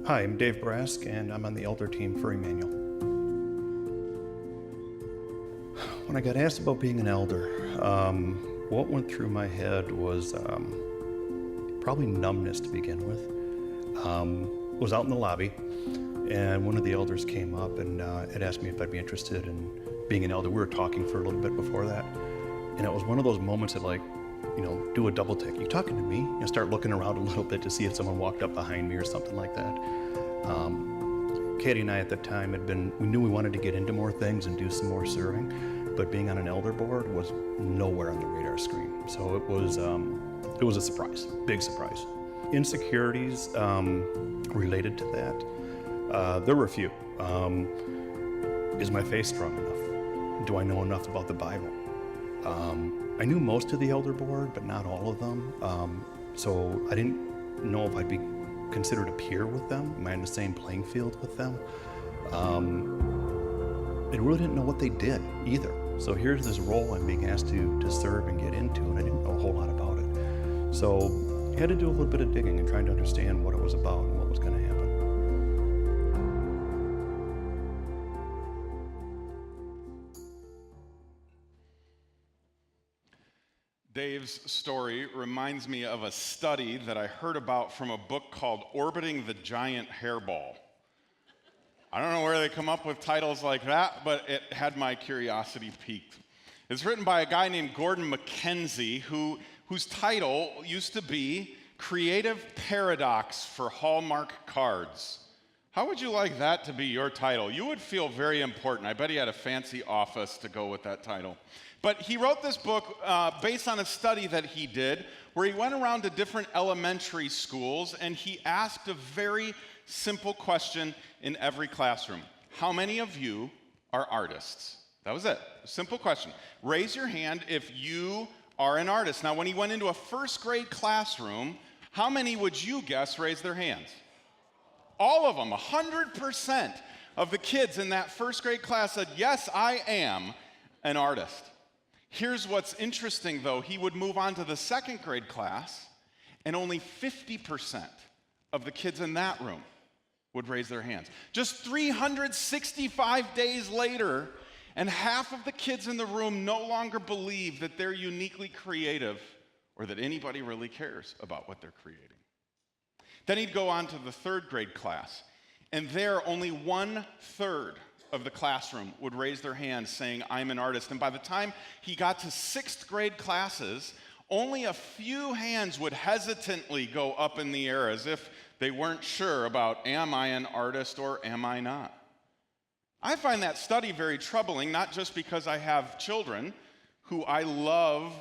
Hi, I'm Dave Brask, and I'm on the elder team for Emmanuel. When I got asked about being an elder, what went through my head was probably numbness to begin with. I was out in the lobby, and one of the elders came up and had asked me if I'd be interested in being an elder. We were talking for a little bit before that, and it was one of those moments that, do a double take. You talking to me? Start looking around a little bit to see if someone walked up behind me or something like that. Katie and I at the time we knew we wanted to get into more things and do some more serving, but being on an elder board was nowhere on the radar screen. So it was a surprise, big surprise. Insecurities related to that, there were a few. Is my faith strong enough? Do I know enough about the Bible? I knew most of the elder board, but not all of them. So I didn't know if I'd be considered a peer with them. Am I in the same playing field with them? I really didn't know what they did either. So here's this role I'm being asked to serve and get into, and I didn't know a whole lot about it. So I had to do a little bit of digging and trying to understand what it was about and what was going to happen. Dave's story reminds me of a study that I heard about from a book called Orbiting the Giant Hairball. I don't know where they come up with titles like that, but it had my curiosity piqued. It's written by a guy named Gordon MacKenzie, whose title used to be Creative Paradox for Hallmark Cards. How would you like that to be your title? You would feel very important. I bet he had a fancy office to go with that title. But he wrote this book based on a study that he did where he went around to different elementary schools and he asked a very simple question in every classroom. How many of you are artists? That was it. A simple question. Raise your hand if you are an artist. Now, when he went into a first grade classroom, how many would you guess raised their hands? All of them, 100% of the kids in that first grade class said, yes, I am an artist. Here's what's interesting, though. He would move on to the second grade class, and only 50% of the kids in that room would raise their hands. Just 365 days later, and half of the kids in the room no longer believe that they're uniquely creative or that anybody really cares about what they're creating. Then he'd go on to the third grade class, and there only 1/3 of the classroom would raise their hands saying, I'm an artist. And by the time he got to sixth grade classes, only a few hands would hesitantly go up in the air as if they weren't sure about, am I an artist or am I not? I find that study very troubling, not just because I have children who I love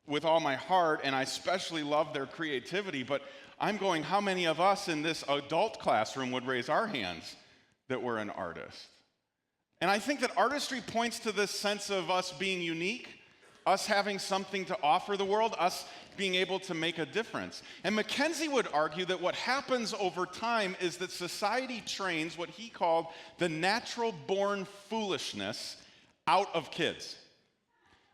with all my heart, and I especially love their creativity, but I'm going, how many of us in this adult classroom would raise our hands that we're an artist? And I think that artistry points to this sense of us being unique, us having something to offer the world, us being able to make a difference. And MacKenzie would argue that what happens over time is that society trains what he called the natural-born foolishness out of kids.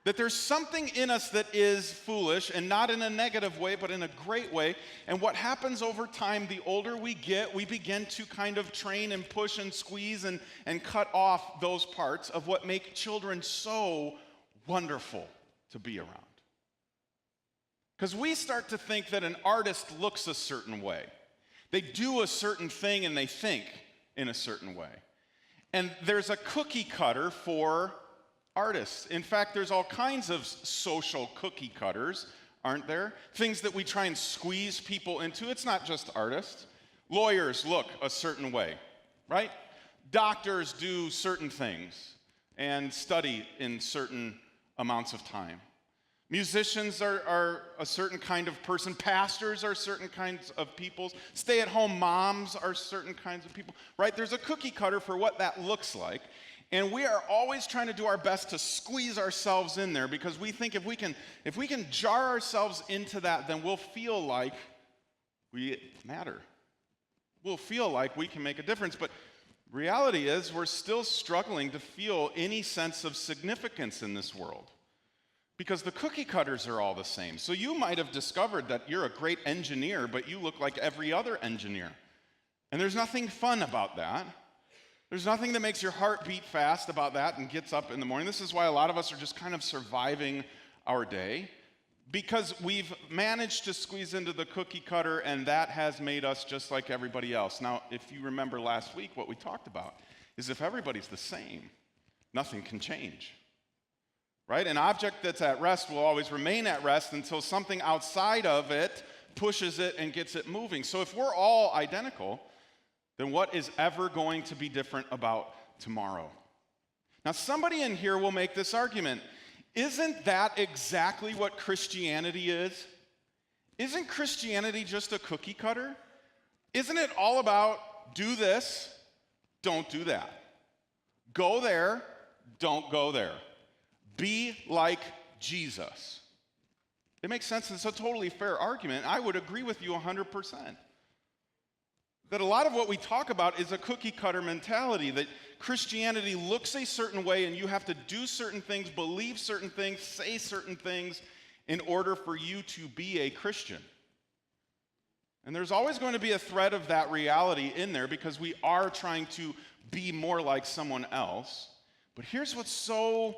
That there's something in us that is foolish, and not in a negative way, but in a great way. And what happens over time, the older we get, we begin to kind of train and push and squeeze and cut off those parts of what make children so wonderful to be around. Because we start to think that an artist looks a certain way. They do a certain thing and they think in a certain way. And there's a cookie cutter for artists. In fact, there's all kinds of social cookie cutters, aren't there? Things that we try and squeeze people into. It's not just artists. Lawyers look a certain way, right? Doctors do certain things and study in certain amounts of time. Musicians are a certain kind of person. Pastors are certain kinds of people. Stay-at-home moms are certain kinds of people, right? There's a cookie cutter for what that looks like. And we are always trying to do our best to squeeze ourselves in there because we think if we can jar ourselves into that, then we'll feel like we matter. We'll feel like we can make a difference. But reality is we're still struggling to feel any sense of significance in this world because the cookie cutters are all the same. So you might have discovered that you're a great engineer, but you look like every other engineer. And there's nothing fun about that. There's nothing that makes your heart beat fast about that and gets up in the morning. This is why a lot of us are just kind of surviving our day, because we've managed to squeeze into the cookie cutter, and that has made us just like everybody else. Now, if you remember last week, what we talked about is if everybody's the same, nothing can change, right? An object that's at rest will always remain at rest until something outside of it pushes it and gets it moving. So if we're all identical, then what is ever going to be different about tomorrow? Now, somebody in here will make this argument. Isn't that exactly what Christianity is? Isn't Christianity just a cookie cutter? Isn't it all about do this, don't do that? Go there, don't go there. Be like Jesus. It makes sense. It's a totally fair argument. I would agree with you 100%. That a lot of what we talk about is a cookie cutter mentality, that Christianity looks a certain way and you have to do certain things, believe certain things, say certain things in order for you to be a Christian. And there's always going to be a thread of that reality in there because we are trying to be more like someone else. But here's what's so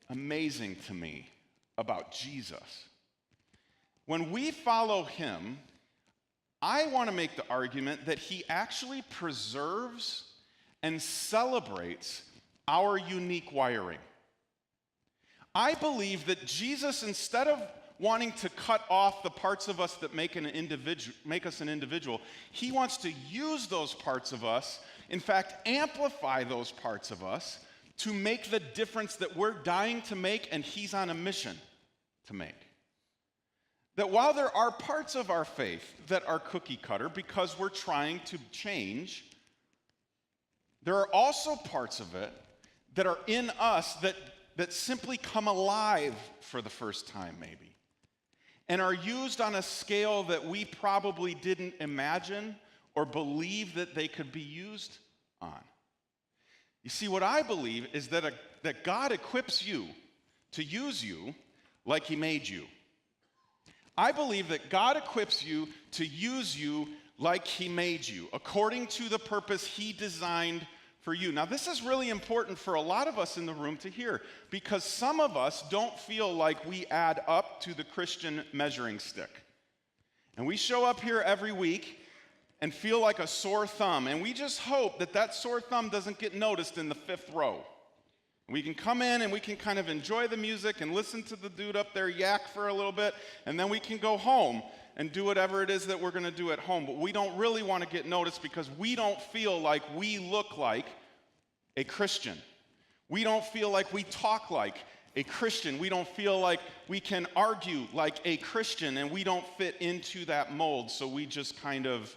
amazing to me about Jesus. When we follow him, I want to make the argument that he actually preserves and celebrates our unique wiring. I believe that Jesus, instead of wanting to cut off the parts of us that make us an individual, he wants to use those parts of us, in fact, amplify those parts of us to make the difference that we're dying to make and he's on a mission to make. That while there are parts of our faith that are cookie cutter because we're trying to change, there are also parts of it that are in us that simply come alive for the first time, maybe, and are used on a scale that we probably didn't imagine or believe that they could be used on. You see, what I believe is that God equips you to use you like he made you. I believe that God equips you to use you like he made you, according to the purpose he designed for you. Now, this is really important for a lot of us in the room to hear, because some of us don't feel like we add up to the Christian measuring stick. And we show up here every week and feel like a sore thumb, and we just hope that that sore thumb doesn't get noticed in the fifth row. We can come in and we can kind of enjoy the music and listen to the dude up there yak for a little bit, and then we can go home and do whatever it is that we're going to do at home. But we don't really want to get noticed because we don't feel like we look like a Christian. We don't feel like we talk like a Christian. We don't feel like we can argue like a Christian, and we don't fit into that mold, so we just kind of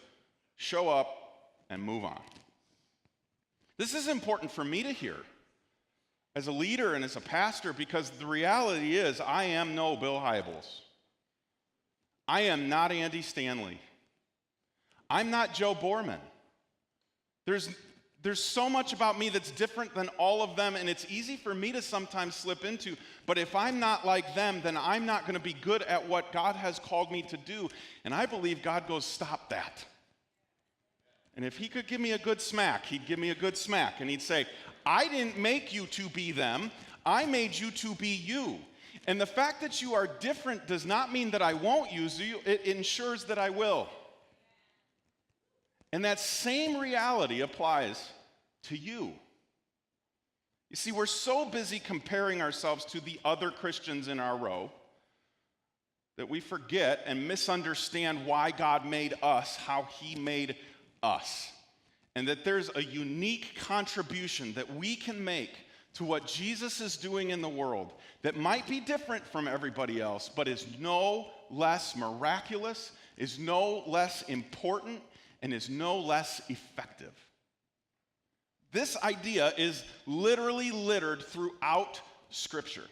show up and move on. This is important for me to hear as a leader and as a pastor, because the reality is I am no Bill Hybels. I am not Andy Stanley. I'm not Joe Borman. There's so much about me that's different than all of them, and it's easy for me to sometimes slip into, but if I'm not like them, then I'm not going to be good at what God has called me to do. And I believe God goes, stop that. And if he could give me a good smack, he'd give me a good smack, and he'd say, I didn't make you to be them. I made you to be you. And the fact that you are different does not mean that I won't use you. It ensures that I will. And that same reality applies to you. You see, we're so busy comparing ourselves to the other Christians in our row that we forget and misunderstand why God made us how he made us. And that there's a unique contribution that we can make to what Jesus is doing in the world that might be different from everybody else, but is no less miraculous, is no less important, and is no less effective. This idea is literally littered throughout Scripture.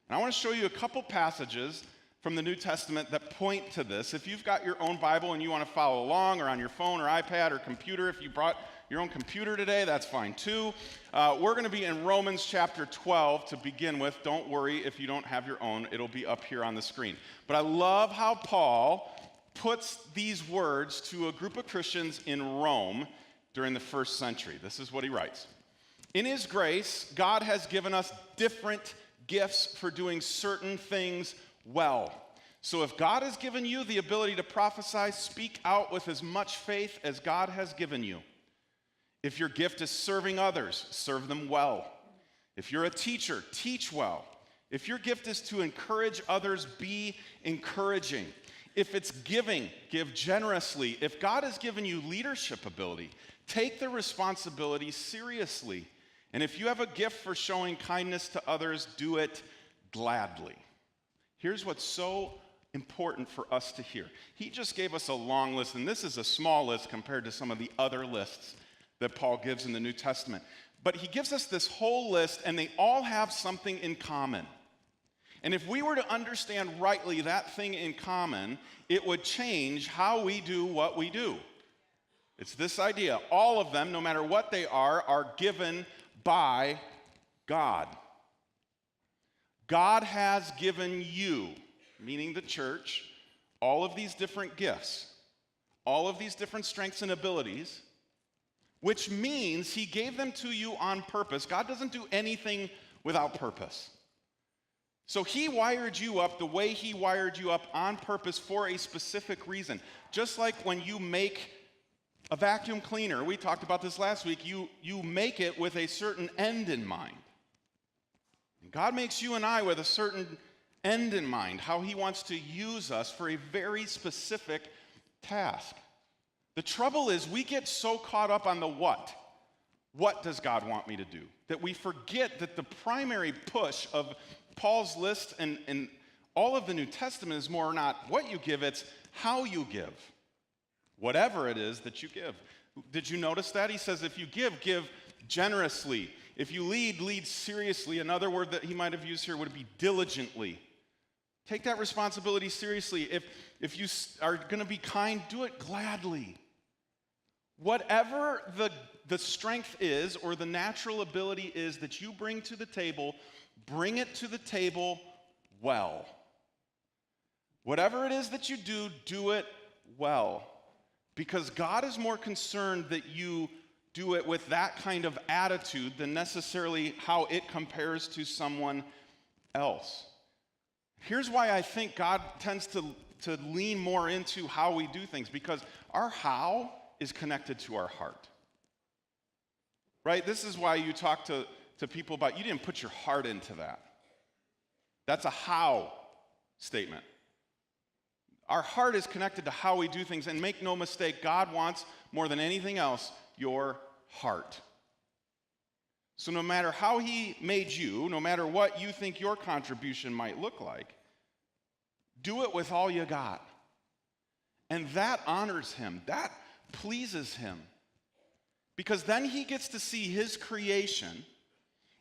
And I want to show you a couple passages from the New Testament that point to this. If you've got your own Bible and you want to follow along, or on your phone or iPad or computer, if you brought your own computer today, that's fine too. We're going to be in Romans chapter 12 to begin with. Don't worry if you don't have your own. It'll be up here on the screen. But I love how Paul puts these words to a group of Christians in Rome during the first century. This is what he writes. In his grace, God has given us different gifts for doing certain things well. So if God has given you the ability to prophesy, speak out with as much faith as God has given you. If your gift is serving others, serve them well. If you're a teacher, teach well. If your gift is to encourage others, be encouraging. If it's giving, give generously. If God has given you leadership ability, take the responsibility seriously. And if you have a gift for showing kindness to others, do it gladly. Here's what's so important for us to hear. He just gave us a long list, and this is a small list compared to some of the other lists that Paul gives in the New Testament. But he gives us this whole list, and they all have something in common. And if we were to understand rightly that thing in common, it would change how we do what we do. It's this idea. All of them, no matter what they are given by God. God has given you, meaning the church, all of these different gifts, all of these different strengths and abilities, which means he gave them to you on purpose. God doesn't do anything without purpose. So he wired you up the way he wired you up on purpose for a specific reason. Just like when you make a vacuum cleaner, we talked about this last week, you make it with a certain end in mind. And God makes you and I with a certain end in mind, how he wants to use us for a very specific task. The trouble is we get so caught up on the what. What does God want me to do? That we forget that the primary push of Paul's list and all of the New Testament is more not what you give, it's how you give. Whatever it is that you give. Did you notice that? He says if you give generously. If you lead seriously. Another word that he might have used here would be diligently. Take that responsibility seriously. If you are going to be kind, do it gladly. Whatever the strength is or the natural ability is that you bring to the table, bring it to the table well. Whatever it is that you do it well. Because God is more concerned that you do it with that kind of attitude than necessarily how it compares to someone else. Here's why I think God tends to lean more into how we do things, because our how is connected to our heart. Right? This is why you talk to people about, you didn't put your heart into that. That's a how statement. Our heart is connected to how we do things, and make no mistake, God wants more than anything else your heart. So no matter how he made you, no matter what you think your contribution might look like, do it with all you got. And that honors him. That pleases him. Because then he gets to see his creation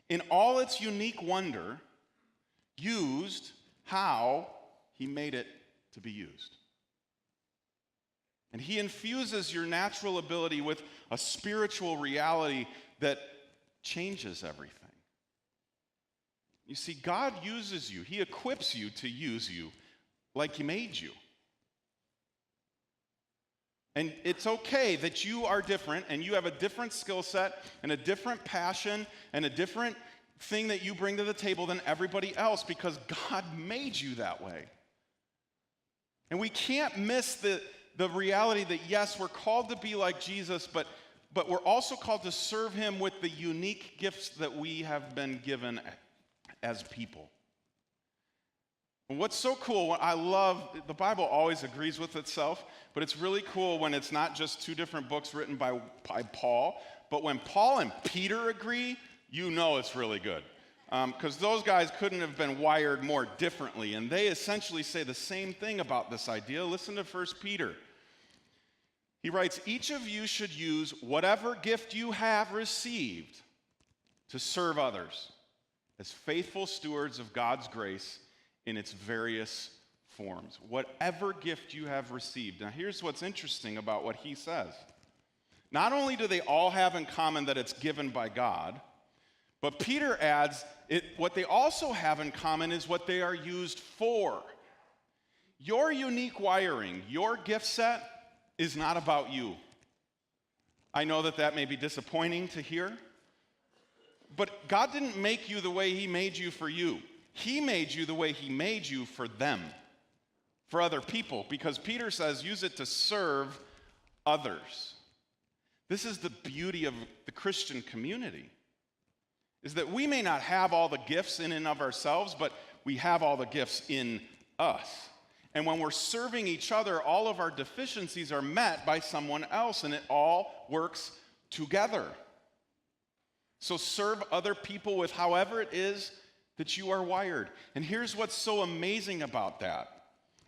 in all its unique wonder used how he made it to be used. And he infuses your natural ability with a spiritual reality that changes everything. You see, God uses you. He equips you to use you like he made you. And it's okay that you are different and you have a different skill set and a different passion and a different thing that you bring to the table than everybody else, because God made you that way. And we can't miss the reality that, yes, we're called to be like Jesus, but we're also called to serve him with the unique gifts that we have been given as people. And what's so cool, I love, the Bible always agrees with itself, but it's really cool when it's not just two different books written by Paul, but when Paul and Peter agree, you know it's really good. Because those guys couldn't have been wired more differently, and they essentially say the same thing about this idea. Listen to 1 Peter. He writes, each of you should use whatever gift you have received to serve others as faithful stewards of God's grace in its various forms. Whatever gift you have received. Now here's what's interesting about what he says. Not only do they all have in common that it's given by God, but Peter adds, what they also have in common is what they are used for. Your unique wiring, your gift set, is not about you. I know that that may be disappointing to hear, but God didn't make you the way He made you for you. He made you the way He made you for them, for other people, because Peter says use it to serve others. This is the beauty of the Christian community, is that we may not have all the gifts in and of ourselves, but we have all the gifts in us. And when we're serving each other, all of our deficiencies are met by someone else, and it all works together. So serve other people with however it is that you are wired. And here's what's so amazing about that.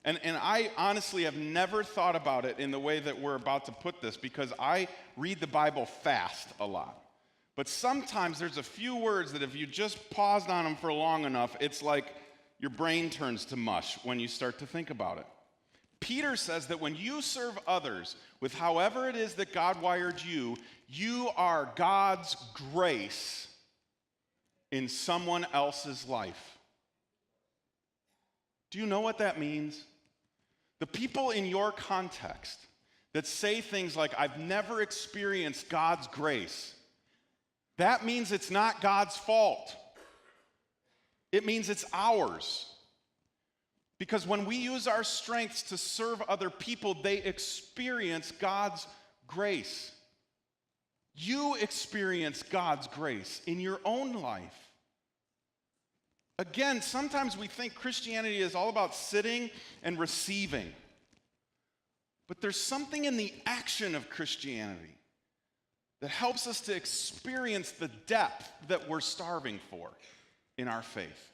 And I honestly have never thought about it in the way that we're about to put this, because I read the Bible fast a lot. But sometimes there's a few words that if you just paused on them for long enough, it's like your brain turns to mush when you start to think about it. Peter says that when you serve others with however it is that God wired you, you are God's grace in someone else's life. Do you know what that means? The people in your context that say things like, I've never experienced God's grace, that means it's not God's fault. It means it's ours. Because when we use our strengths to serve other people, they experience God's grace. You experience God's grace in your own life. Again, sometimes we think Christianity is all about sitting and receiving. But there's something in the action of Christianity that helps us to experience the depth that we're starving for in our faith.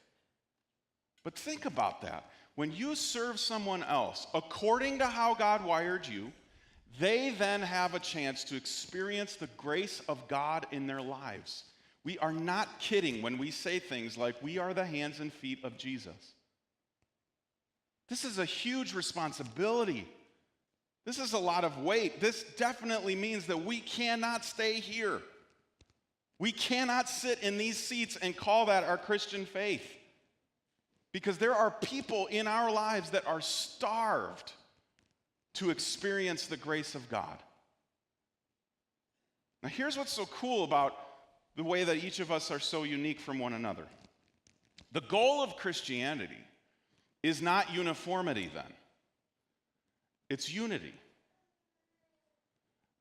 But think about that. When you serve someone else according to how God wired you, they then have a chance to experience the grace of God in their lives. We are not kidding when we say things like, we are the hands and feet of Jesus. This is a huge responsibility. This is a lot of weight. This definitely means that we cannot stay here. We cannot sit in these seats and call that our Christian faith. Because there are people in our lives that are starved to experience the grace of God. Now, here's what's so cool about the way that each of us are so unique from one another. The goal of Christianity is not uniformity, then. It's unity.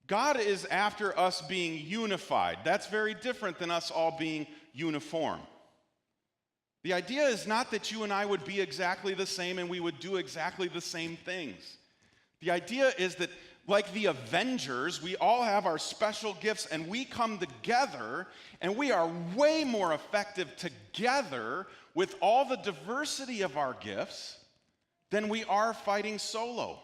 God is after us being unified. That's very different than us all being uniform. The idea is not that you and I would be exactly the same and we would do exactly the same things. The idea is that, like the Avengers, we all have our special gifts and we come together and we are way more effective together with all the diversity of our gifts than we are fighting solo.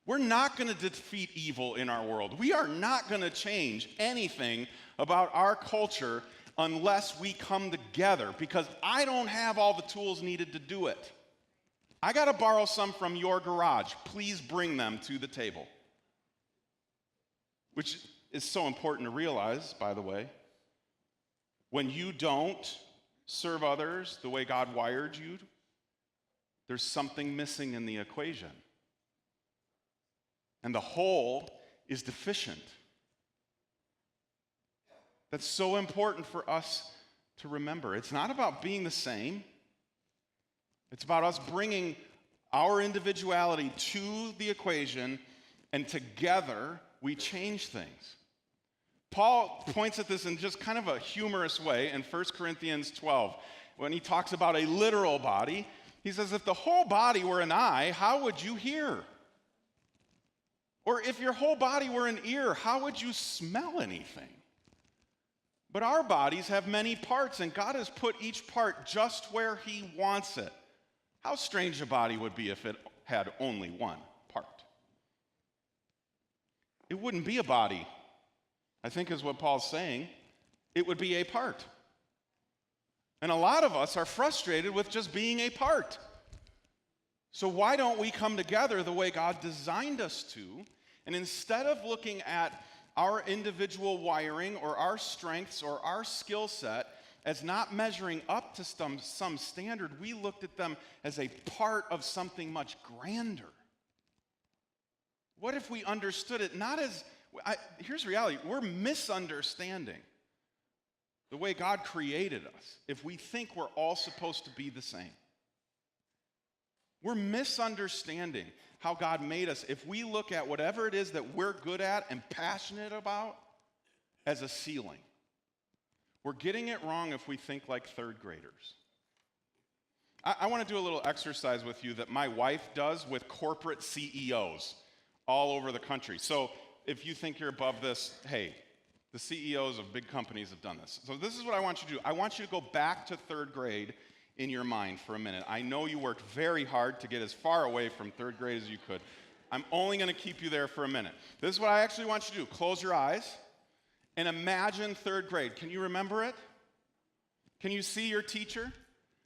We're not going to defeat evil in our world. We are not going to change anything about our culture unless we come together, because I don't have all the tools needed to do it. I got to borrow some from your garage. Please bring them to the table. Which is so important to realize, by the way. When you don't serve others the way God wired you, there's something missing in the equation. And the whole is deficient. That's so important for us to remember. It's not about being the same. It's about us bringing our individuality to the equation, and together we change things. Paul points at this in just kind of a humorous way in 1 Corinthians 12. When he talks about a literal body, he says, if the whole body were an eye, how would you hear? Or if your whole body were an ear, how would you smell anything? But our bodies have many parts, and God has put each part just where He wants it. How strange a body would be if it had only one part. It wouldn't be a body, I think is what Paul's saying. It would be a part. And a lot of us are frustrated with just being a part. So why don't we come together the way God designed us to, and instead of looking at our individual wiring or our strengths or our skill set as not measuring up to some standard, we looked at them as a part of something much grander. What if we understood it not as Here's reality. We're misunderstanding the way God created us if we think we're all supposed to be the same. We're misunderstanding how God made us if we look at whatever it is that we're good at and passionate about as a ceiling. We're getting it wrong if we think like third graders. I want to do a little exercise with you that my wife does with corporate CEOs all over the country. So if you think you're above this, hey, the CEOs of big companies have done this. So this is what I want you to do. I want you to go back to third grade in your mind for a minute. I know you worked very hard to get as far away from third grade as you could. I'm only going to keep you there for a minute. This is what I actually want you to do. Close your eyes and imagine third grade. Can you remember it? Can you see your teacher?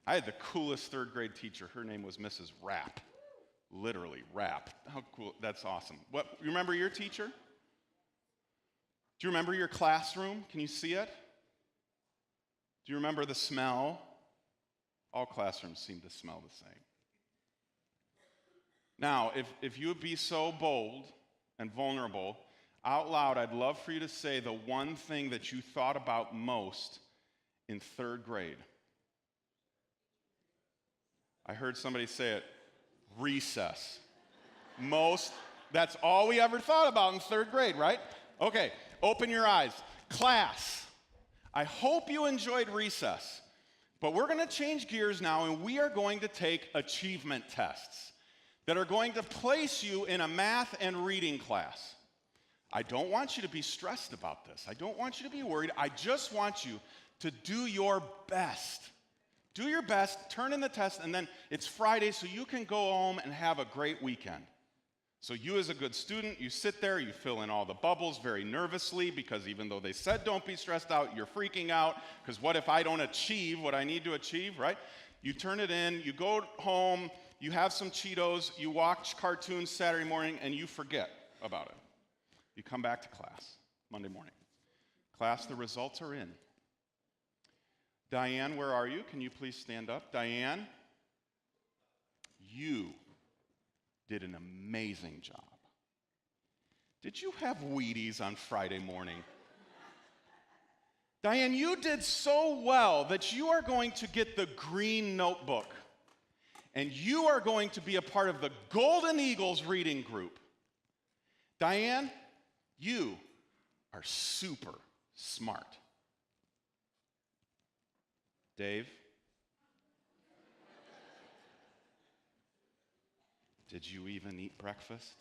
I had the coolest third grade teacher. Her name was Mrs. Rapp. Literally, Rapp. How cool. That's awesome. You remember your teacher? Do you remember your classroom? Can you see it? Do you remember the smell? All classrooms seem to smell the same. Now, if you would be so bold and vulnerable, out loud, I'd love for you to say the one thing that you thought about most in third grade. I heard somebody say it, recess. That's all we ever thought about in third grade, right? Okay, open your eyes. Class, I hope you enjoyed recess, but we're going to change gears now and we are going to take achievement tests that are going to place you in a math and reading class. I don't want you to be stressed about this. I don't want you to be worried. I just want you to do your best. Do your best, turn in the test, and then it's Friday, so you can go home and have a great weekend. So you as a good student, you sit there, you fill in all the bubbles very nervously because even though they said don't be stressed out, you're freaking out because what if I don't achieve what I need to achieve, right? You turn it in, you go home, you have some Cheetos, you watch cartoons Saturday morning, and you forget about it. You come back to class Monday morning. Class, the results are in. Diane, where are you? Can you please stand up? Diane, you did an amazing job. Did you have Wheaties on Friday morning? Diane, you did so well that you are going to get the green notebook, and you are going to be a part of the Golden Eagles reading group. Diane, you are super smart. Dave, did you even eat breakfast?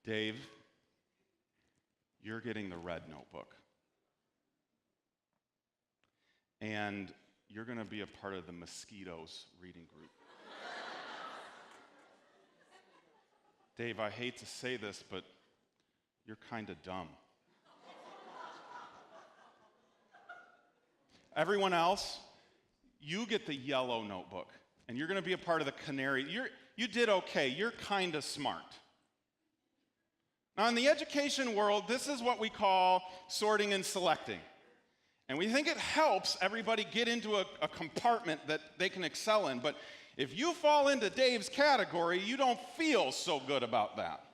Dave, you're getting the red notebook. And you're going to be a part of the Mosquitoes reading group. Dave, I hate to say this, but you're kind of dumb. Everyone else, you get the yellow notebook, and you're going to be a part of the Canary. You did okay. You're kind of smart. Now, in the education world, this is what we call sorting and selecting. And we think it helps everybody get into a compartment that they can excel in. But if you fall into Dave's category, you don't feel so good about that.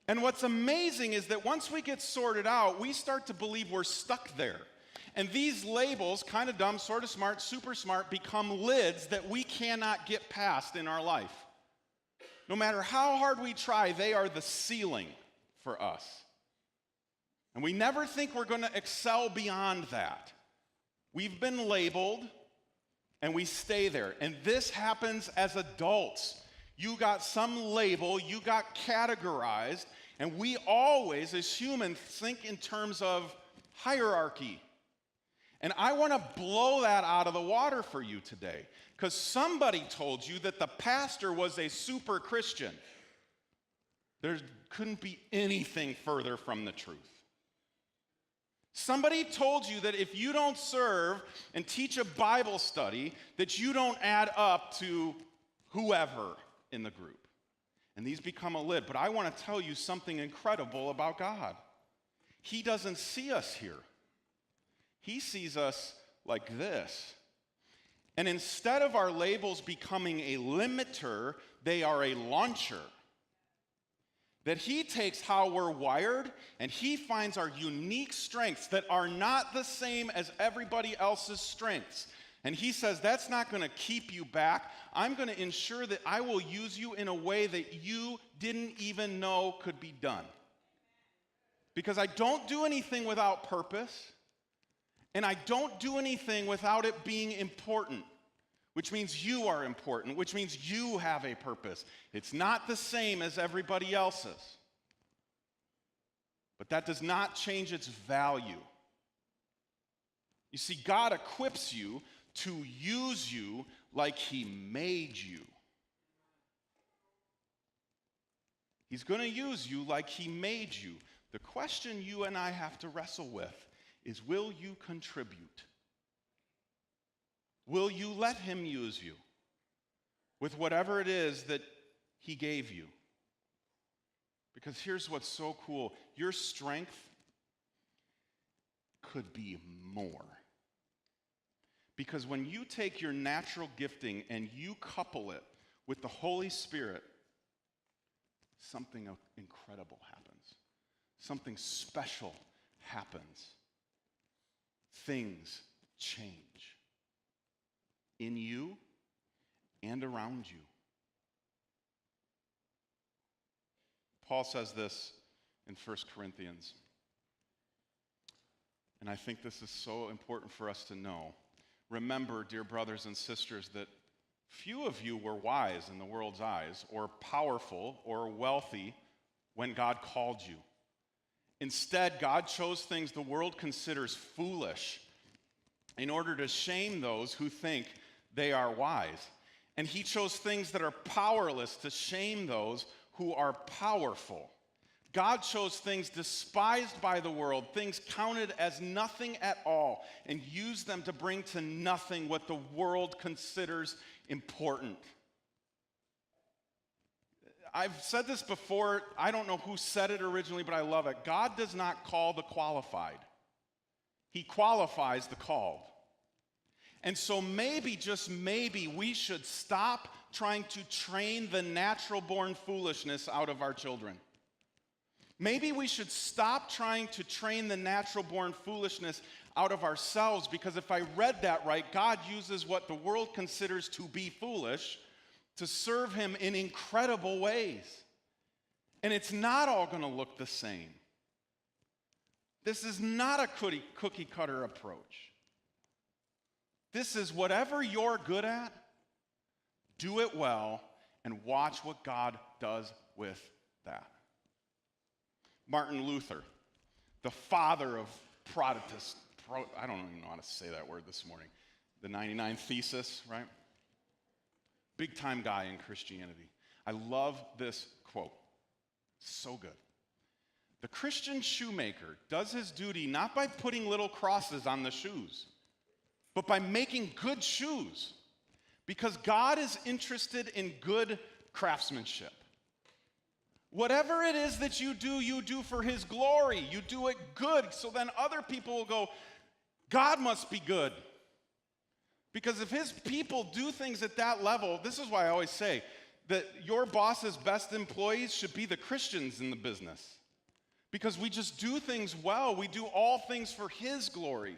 And what's amazing is that once we get sorted out, we start to believe we're stuck there. And these labels, kind of dumb, sort of smart, super smart, become lids that we cannot get past in our life. No matter how hard we try, they are the ceiling for us. And we never think we're going to excel beyond that. We've been labeled, and we stay there. And this happens as adults. You got some label, you got categorized, and we always, as humans, think in terms of hierarchy. And I want to blow that out of the water for you today, because somebody told you that the pastor was a super Christian. There couldn't be anything further from the truth. Somebody told you that if you don't serve and teach a Bible study, that you don't add up to whoever in the group. And these become a lid. But I want to tell you something incredible about God. He doesn't see us here. He sees us like this. And instead of our labels becoming a limiter, they are a launcher. That he takes how we're wired and he finds our unique strengths that are not the same as everybody else's strengths. And he says, that's not going to keep you back. I'm going to ensure that I will use you in a way that you didn't even know could be done. Because I don't do anything without purpose, and I don't do anything without it being important, which means you are important, which means you have a purpose. It's not the same as everybody else's. But that does not change its value. You see, God equips you to use you like he made you. He's going to use you like he made you. The question you and I have to wrestle with is, will you contribute? Will you let him use you with whatever it is that he gave you? Because here's what's so cool. Your strength could be more. Because when you take your natural gifting and you couple it with the Holy Spirit, something incredible happens. Something special happens. Things change in you and around you. Paul says this in 1 Corinthians, and I think this is so important for us to know. Remember, dear brothers and sisters, that few of you were wise in the world's eyes, or powerful, or wealthy when God called you. Instead, God chose things the world considers foolish in order to shame those who think they are wise. And he chose things that are powerless to shame those who are powerful. God chose things despised by the world, things counted as nothing at all, and used them to bring to nothing what the world considers important. I've said this before. I don't know who said it originally, but I love it. God does not call the qualified. He qualifies the called. And so maybe, just maybe, we should stop trying to train the natural-born foolishness out of our children. Maybe we should stop trying to train the natural-born foolishness out of ourselves, because if I read that right, God uses what the world considers to be foolish to serve him in incredible ways. And it's not all going to look the same. This is not a cookie-cutter approach. This is whatever you're good at, do it well, and watch what God does with that. Martin Luther, the father of Protestant, I don't even know how to say that word this morning, the 99 Thesis, right? Big time guy in Christianity. I love this quote. So good. The Christian shoemaker does his duty not by putting little crosses on the shoes, but by making good shoes, because God is interested in good craftsmanship. Whatever it is that you do for his glory. You do it good, so then other people will go, God must be good. Because if his people do things at that level, this is why I always say that your boss's best employees should be the Christians in the business. Because we just do things well. We do all things for his glory.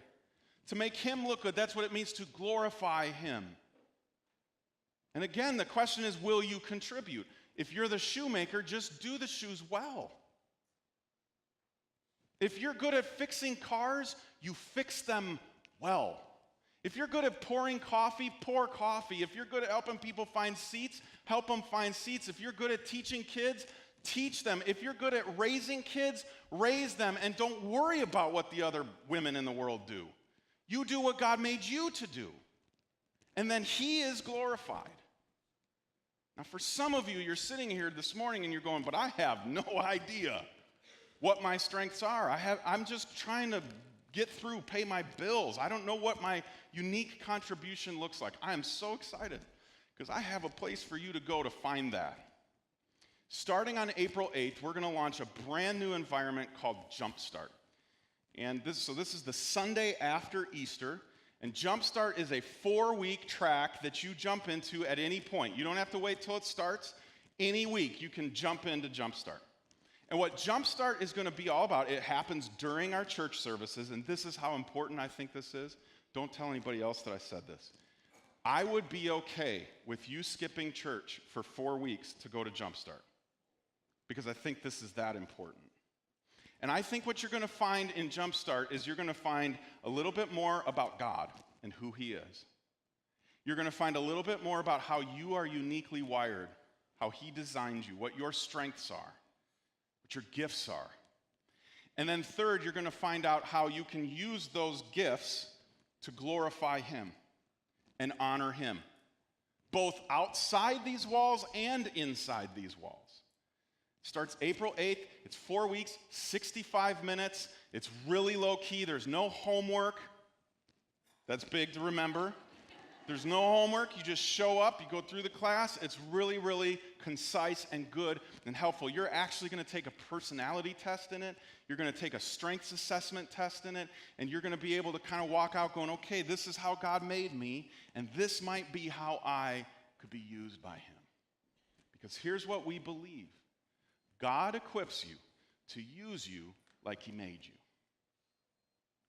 To make him look good, that's what it means to glorify him. And again, the question is, will you contribute? If you're the shoemaker, just do the shoes well. If you're good at fixing cars, you fix them well. If you're good at pouring coffee, pour coffee. If you're good at helping people find seats, help them find seats. If you're good at teaching kids, teach them. If you're good at raising kids, raise them, and don't worry about what the other women in the world do. You do what God made you to do, and then he is glorified. Now, for some of you, you're sitting here this morning and you're going, but I have no idea what my strengths are. I'm just trying to get through, pay my bills. I don't know what my unique contribution looks like. I am so excited because I have a place for you to go to find that. Starting on April 8th, we're going to launch a brand new environment called Jumpstart. And this is the Sunday after Easter, And Jumpstart is a 4-week track that you jump into at any point. You don't have to wait till it starts. Any week, you can jump into Jumpstart. And what Jumpstart is going to be all about, it happens during our church services, and this is how important I think this is. Don't tell anybody else that I said this. I would be okay with you skipping church for 4 weeks to go to Jumpstart, because I think this is that important. And I think what you're going to find in Jumpstart is you're going to find a little bit more about God and who He is. You're going to find a little bit more about how you are uniquely wired, how He designed you, what your strengths are, what your gifts are. And then third, you're going to find out how you can use those gifts to glorify Him and honor Him, both outside these walls and inside these walls. Starts April 8th. It's 4 weeks, 65 minutes. It's really low key. There's no homework. That's big to remember. There's no homework. You just show up. You go through the class. It's really, really concise and good and helpful. You're actually going to take a personality test in it. You're going to take a strengths assessment test in it. And you're going to be able to kind of walk out going, okay, this is how God made me. And this might be how I could be used by Him. Because here's what we believe. God equips you to use you like He made you.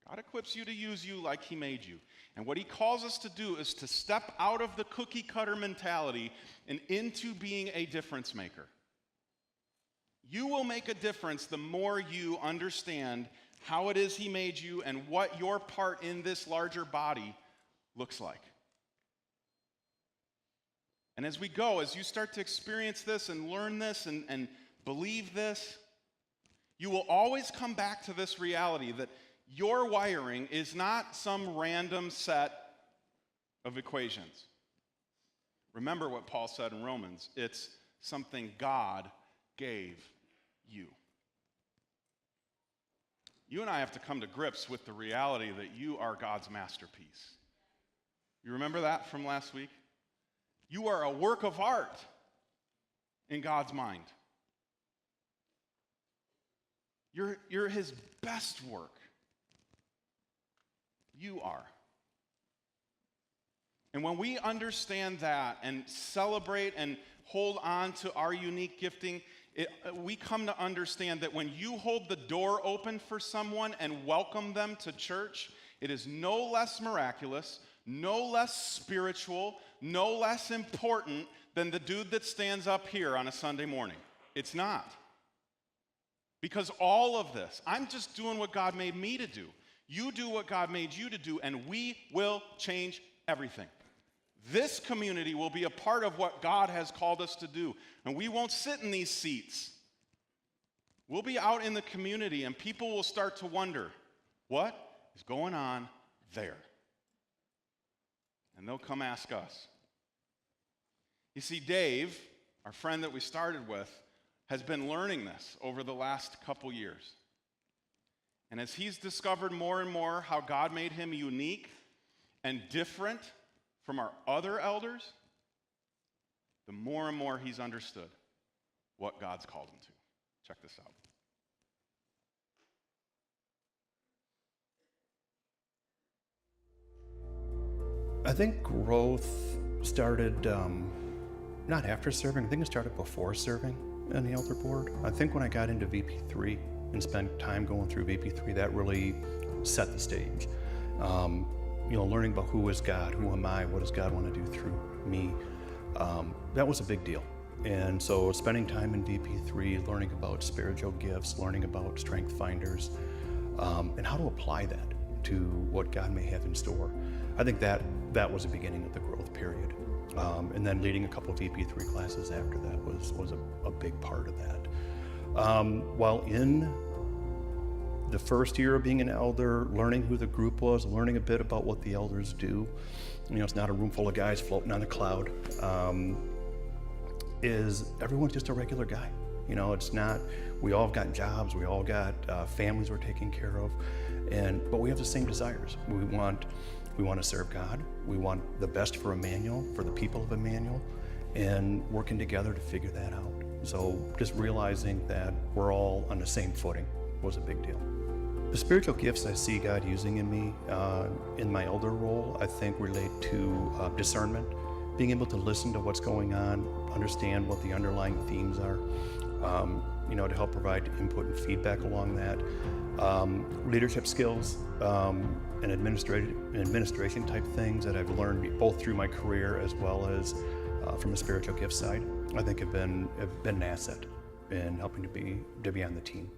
God equips you to use you like He made you. And what He calls us to do is to step out of the cookie cutter mentality and into being a difference maker. You will make a difference the more you understand how it is He made you and what your part in this larger body looks like. And as we go, as you start to experience this and learn this and believe this, you will always come back to this reality that your wiring is not some random set of equations. Remember what Paul said in Romans. It's something God gave you. You and I have to come to grips with the reality that you are God's masterpiece. You remember that from last week? You are a work of art in God's mind. You're His best work. You are. And when we understand that and celebrate and hold on to our unique gifting, we come to understand that when you hold the door open for someone and welcome them to church, it is no less miraculous, no less spiritual, no less important than the dude that stands up here on a Sunday morning. It's not. Because all of this, I'm just doing what God made me to do. You do what God made you to do, and we will change everything. This community will be a part of what God has called us to do, and we won't sit in these seats. We'll be out in the community, and people will start to wonder, what is going on there? And they'll come ask us. You see, Dave, our friend that we started with, has been learning this over the last couple years. And as he's discovered more and more how God made him unique and different from our other elders, the more and more he's understood what God's called him to. Check this out. I think growth started not after serving. I think it started before serving in the elder board. I think when I got into VP3 and spent time going through VP3, that really set the stage. Learning about who is God, who am I, what does God want to do through me, that was a big deal. And so spending time in VP3, learning about spiritual gifts, learning about strength finders, and how to apply that to what God may have in store. I think that was the beginning of the growth period. And then leading a couple of VP3 classes after that was a big part of that. While in the first year of being an elder, learning who the group was, learning a bit about what the elders do, it's not a room full of guys floating on a cloud, is everyone's just a regular guy. It's not, we all got jobs, we all got families we're taking care of, but we have the same desires. We want to serve God. We want the best for Emmanuel, for the people of Emmanuel, and working together to figure that out. So just realizing that we're all on the same footing was a big deal. The spiritual gifts I see God using in me in my elder role, I think relate to discernment, being able to listen to what's going on, understand what the underlying themes are, to help provide input and feedback along that. Leadership skills and administration type things that I've learned both through my career as well as from the spiritual gift side, I think have been an asset in helping to be on the team.